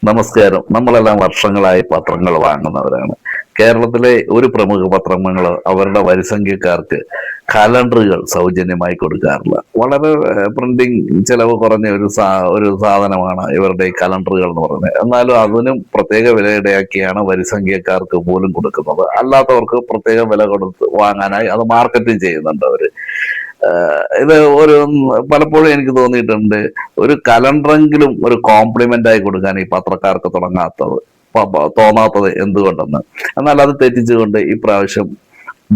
നമസ്കാരം. നമ്മളെല്ലാം വർഷങ്ങളായി പത്രങ്ങൾ വാങ്ങുന്നവരാണ്. കേരളത്തിലെ ഒരു പ്രമുഖ പത്രങ്ങൾ അവരുടെ വരിസംഖ്യക്കാർക്ക് കലണ്ടറുകൾ സൗജന്യമായി കൊടുക്കാറില്ല. വളരെ പ്രിന്റിംഗ് ചെലവ് കുറഞ്ഞ ഒരു സാധനമാണ് ഇവരുടെ ഈ കലണ്ടറുകൾ എന്ന് പറയുന്നത്. എന്നാലും അതിനും പ്രത്യേക വില ഈടാക്കിയാണ് വരിസംഖ്യക്കാർക്ക് പോലും കൊടുക്കുന്നത്. അല്ലാത്തവർക്ക് പ്രത്യേക വില കൊടുത്ത് വാങ്ങാനായി അത് മാർക്കറ്റിംഗ് ചെയ്യുന്നുണ്ട് അവര്. ഇത് പലപ്പോഴും എനിക്ക് തോന്നിയിട്ടുണ്ട്, ഒരു കലണ്ടറെങ്കിലും ഒരു കോംപ്ലിമെന്റ് ആയി കൊടുക്കാൻ ഈ പത്രക്കാർക്ക് തോന്നാത്തത് എന്തുകൊണ്ടെന്ന്. എന്നാൽ അത് തെറ്റിച്ചുകൊണ്ട് ഇപ്രാവശ്യം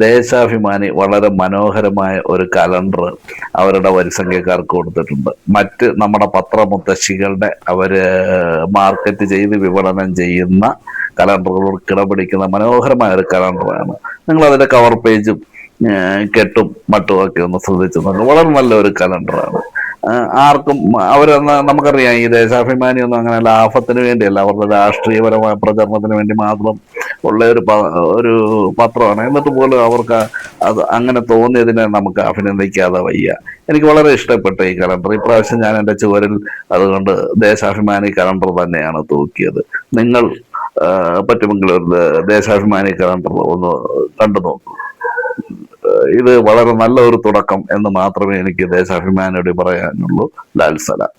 ദേശാഭിമാനി വളരെ മനോഹരമായ ഒരു കലണ്ടർ അവരുടെ വരിസംഖ്യക്കാർക്ക് കൊടുത്തിട്ടുണ്ട്. നമ്മുടെ പത്രമുത്തശ്ശികളുടെ അവര് മാർക്കറ്റ് ചെയ്ത് വിപണനം ചെയ്യുന്ന കലണ്ടറുകളോട് കിടപിടിക്കുന്ന മനോഹരമായ ഒരു കലണ്ടറാണ്. നിങ്ങൾ അതിന്റെ കവർ പേജും കെട്ടും മട്ടും ഒക്കെ ഒന്ന് ശ്രദ്ധിച്ചു നോക്കുക. വളരെ നല്ലൊരു കലണ്ടറാണ്. ആർക്കും നമുക്കറിയാം, ഈ ദേശാഭിമാനി ഒന്നും അങ്ങനെ ലാഭത്തിന് വേണ്ടിയല്ല, അവരുടെ രാഷ്ട്രീയപരമായ പ്രചരണത്തിന് വേണ്ടി മാത്രം ഉള്ള ഒരു പത്രമാണ്. എന്നിട്ട് പോലും അവർക്ക് അത് അങ്ങനെ തോന്നിയതിനെ നമുക്ക് അഭിനന്ദിക്കാതെ വയ്യ. എനിക്ക് വളരെ ഇഷ്ടപ്പെട്ട ഈ കലണ്ടർ. ഇപ്രാവശ്യം ഞാൻ എൻ്റെ ചുവരിൽ അതുകൊണ്ട് ദേശാഭിമാനി കലണ്ടർ തന്നെയാണ് തൂക്കിയത്. നിങ്ങൾ പറ്റുമെങ്കിൽ ഒരു ദേശാഭിമാനി കലണ്ടർ ഒന്ന് കണ്ടു നോക്കൂ. ഇത് വളരെ നല്ല ഒരു തുടക്കം എന്ന് മാത്രമേ എനിക്ക് ദേശാഭിമാനിയോട് പറയാനുള്ളൂ. ലാൽ സലാം.